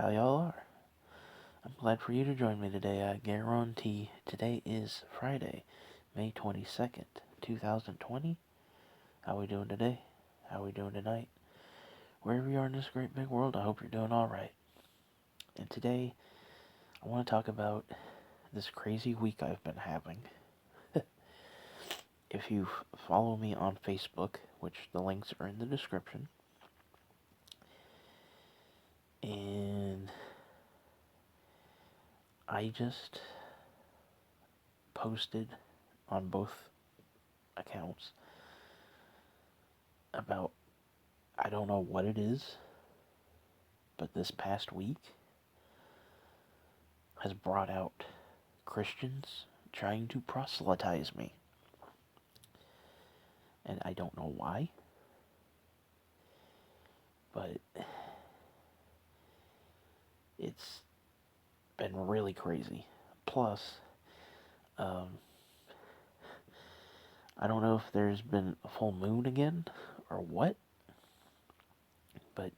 how y'all are. I'm glad for you to join me today. I guarantee today is Friday, May 22nd, 2020. How we doing today? How we doing tonight? Wherever you are in this great big world, I hope you're doing alright. And today, I want to talk about this crazy week I've been having. If you follow me on Facebook, which the links are in the description, and I just posted on both accounts about, I don't know what it is, but this past week has brought out Christians trying to proselytize me. And I don't know why, but it's been really crazy. Plus, I don't know if there's been a full moon again or what, but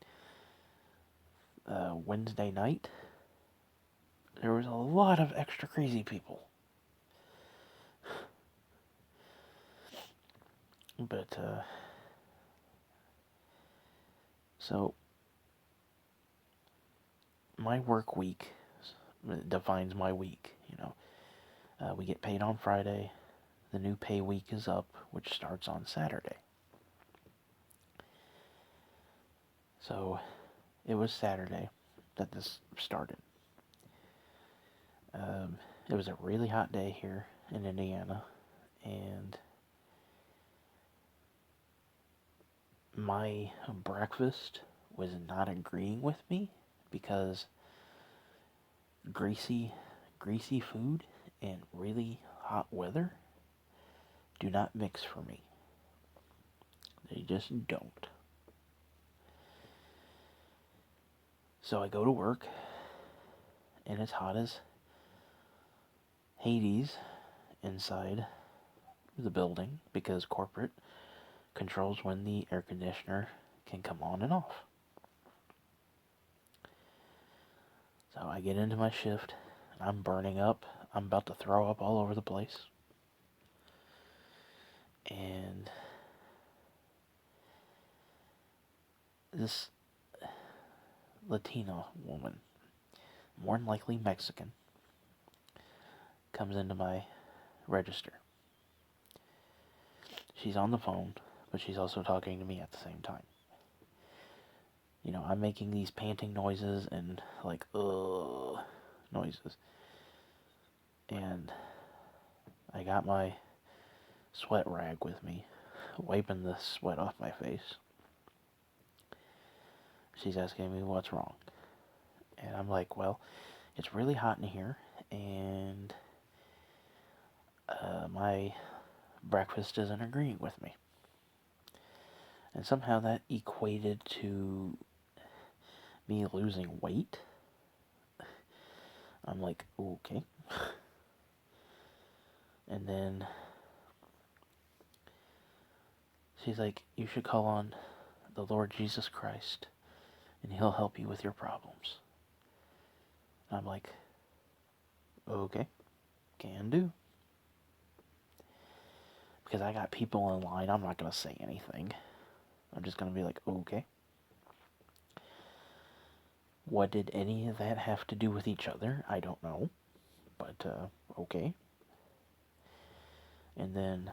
Wednesday night, there was a lot of extra crazy people. But, so, my work week defines my week, we get paid on Friday. The new pay week is up, which starts on Saturday. So, it was Saturday that this started. It was a really hot day here in Indiana, and my breakfast was not agreeing with me because greasy food and really hot weather do not mix for me. They just don't. So I go to work, and it's hot as Hades inside the building because corporate controls when the air conditioner can come on and off. So I get into my shift, and I'm burning up. I'm about to throw up all over the place. And this Latina woman, more than likely Mexican, comes into my register. She's on the phone, but she's also talking to me at the same time. I'm making these panting noises and like, noises. And I got my sweat rag with me, wiping the sweat off my face. She's asking me what's wrong. And I'm like, well, it's really hot in here, and my breakfast isn't agreeing with me. And somehow that equated to me losing weight. I'm like, okay. And then she's like, you should call on the Lord Jesus Christ, and he'll help you with your problems. And I'm like, okay, can do. Because I got people in line, I'm not going to say anything. I'm just going to be like, okay. What did any of that have to do with each other? I don't know. But, okay. And then,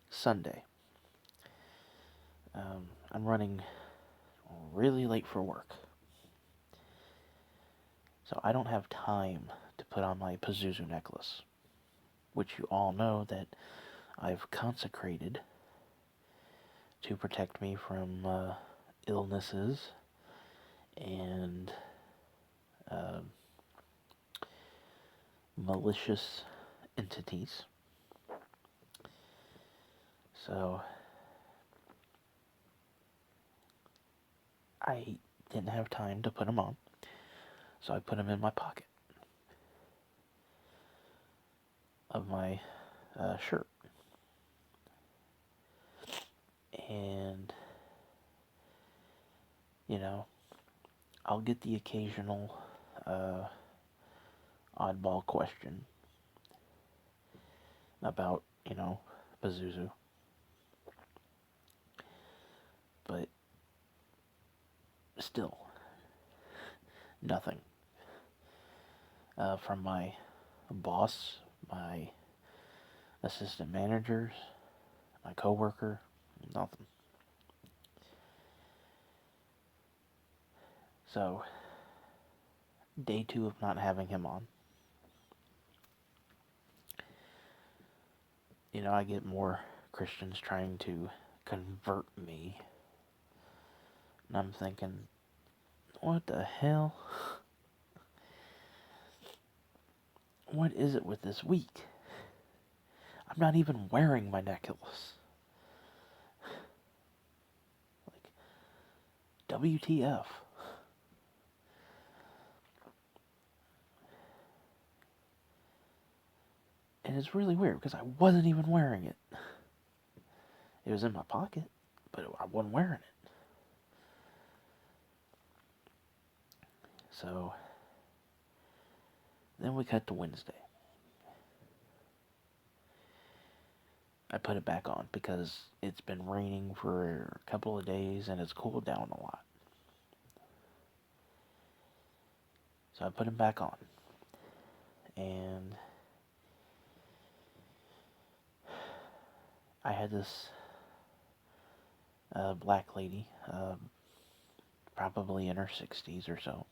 Sunday. I'm running really late for work. So I don't have time to put on my Pazuzu necklace, which you all know that I've consecrated to protect me from illnesses and malicious entities. So I didn't have time to put them on, so I put them in my pocket of my shirt. And you know, I'll get the occasional oddball question about, Pazuzu. But still, nothing. From my boss, my assistant managers, my coworker, nothing. So, day 2 of not having him on. I get more Christians trying to convert me. And I'm thinking, what the hell? What is it with this week? I'm not even wearing my necklace. Like, WTF? And it's really weird because I wasn't even wearing it. It was in my pocket, but I wasn't wearing it. So, then we cut to Wednesday. I put it back on because it's been raining for a couple of days and it's cooled down a lot. So I put it back on. And I had this black lady, probably in her 60s or so,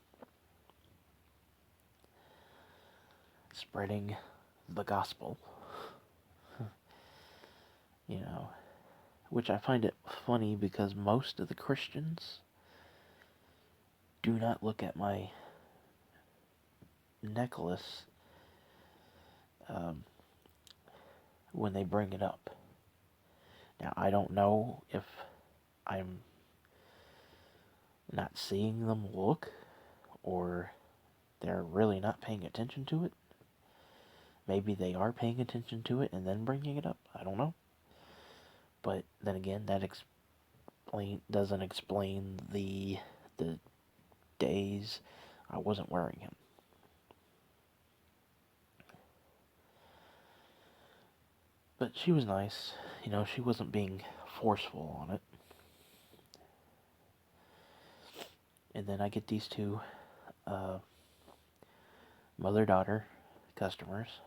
spreading the gospel. Which I find it funny because most of the Christians do not look at my necklace when they bring it up. Now, I don't know if I'm not seeing them look or they're really not paying attention to it. Maybe they are paying attention to it and then bringing it up. I don't know. But then again, that doesn't explain the days I wasn't wearing him. But she was nice. She wasn't being forceful on it. And then I get these two mother-daughter customers.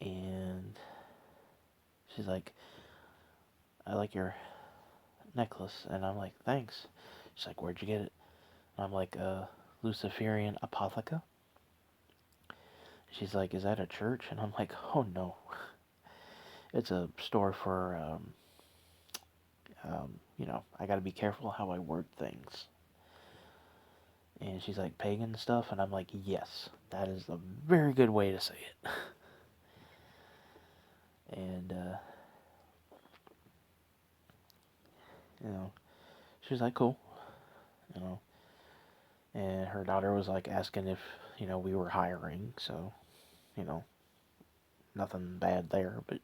And she's like, I like your necklace. And I'm like, thanks. She's like, where'd you get it? And I'm like, Luciferian Apotheca. She's like, is that a church? And I'm like, oh no. It's a store for, I gotta be careful how I word things. And she's like, pagan stuff? And I'm like, yes, that is a very good way to say it. And, she was like, cool. And her daughter was like asking if, we were hiring, so, nothing bad there, but,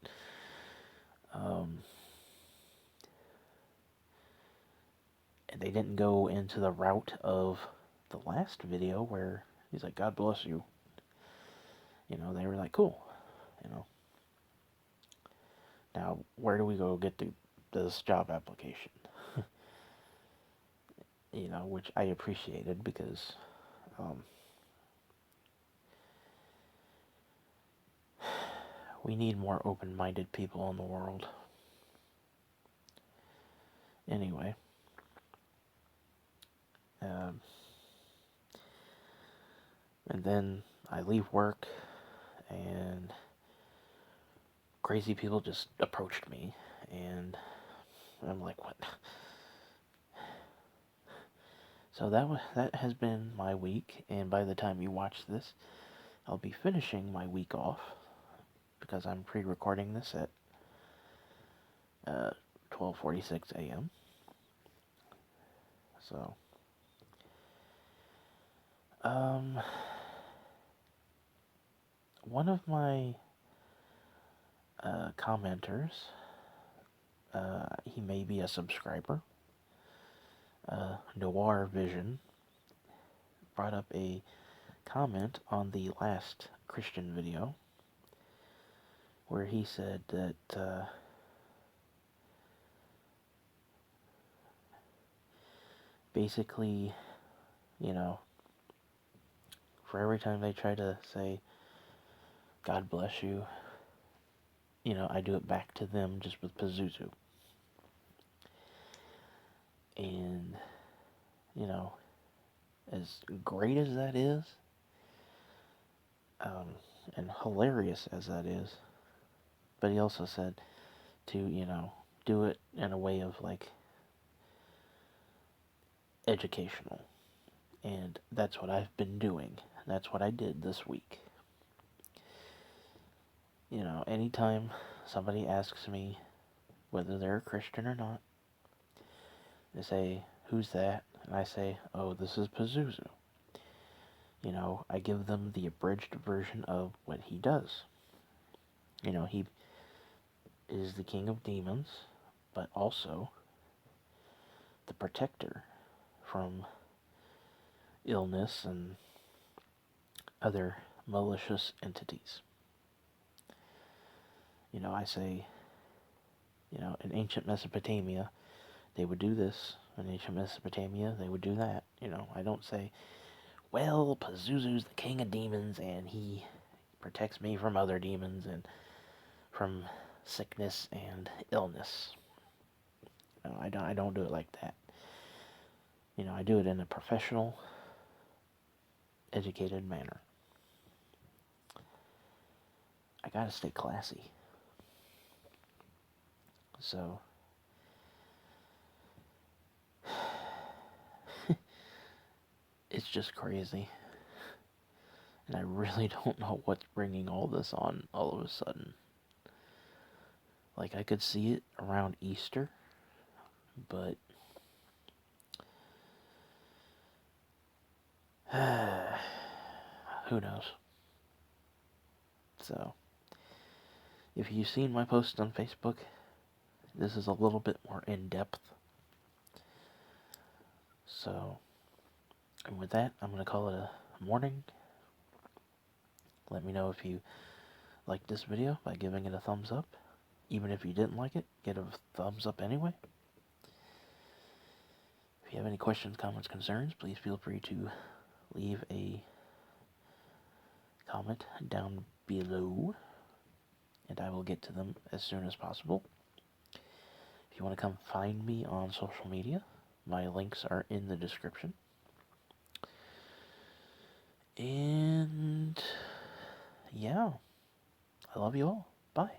and they didn't go into the route of the last video where he's like, God bless you. They were like, cool. Now, where do we go get this job application? Which I appreciated because, we need more open-minded people in the world. Anyway. And then I leave work, and crazy people just approached me, and I'm like, what? So that has been my week, and by the time you watch this, I'll be finishing my week off, because I'm pre-recording this at 12:46 a.m. So, one of my commenters, he may be a subscriber, Noir Vision brought up a comment on the last Christian video where he said that basically, you know, for every time they try to say, God bless you, you know, I do it back to them just with Pazuzu. And, you know, as great as that is, and hilarious as that is, but he also said to, you know, do it in a way of, like, educational. And that's what I've been doing. That's what I did this week. You know, anytime somebody asks me whether they're a Christian or not, they say, who's that? And I say, oh, this is Pazuzu. You know, I give them the abridged version of what he does. You know, he is the king of demons, but also the protector from illness and other malicious entities. You know, I say, you know, in ancient Mesopotamia, they would do this. In ancient Mesopotamia, they would do that. You know, I don't say, well, Pazuzu's the king of demons, and he protects me from other demons and from sickness and illness. No, I don't do it like that. You know, I do it in a professional, educated manner. I gotta stay classy. So, it's just crazy. And I really don't know what's bringing all this on all of a sudden. Like, I could see it around Easter, but who knows? So, if you've seen my post on Facebook, this is a little bit more in-depth. So, and with that, I'm going to call it a morning. Let me know if you liked this video by giving it a thumbs up. Even if you didn't like it, get a thumbs up anyway. If you have any questions, comments, concerns, please feel free to leave a comment down below, and I will get to them as soon as possible. If you want to come find me on social media, my links are in the description. And yeah, I love you all. Bye.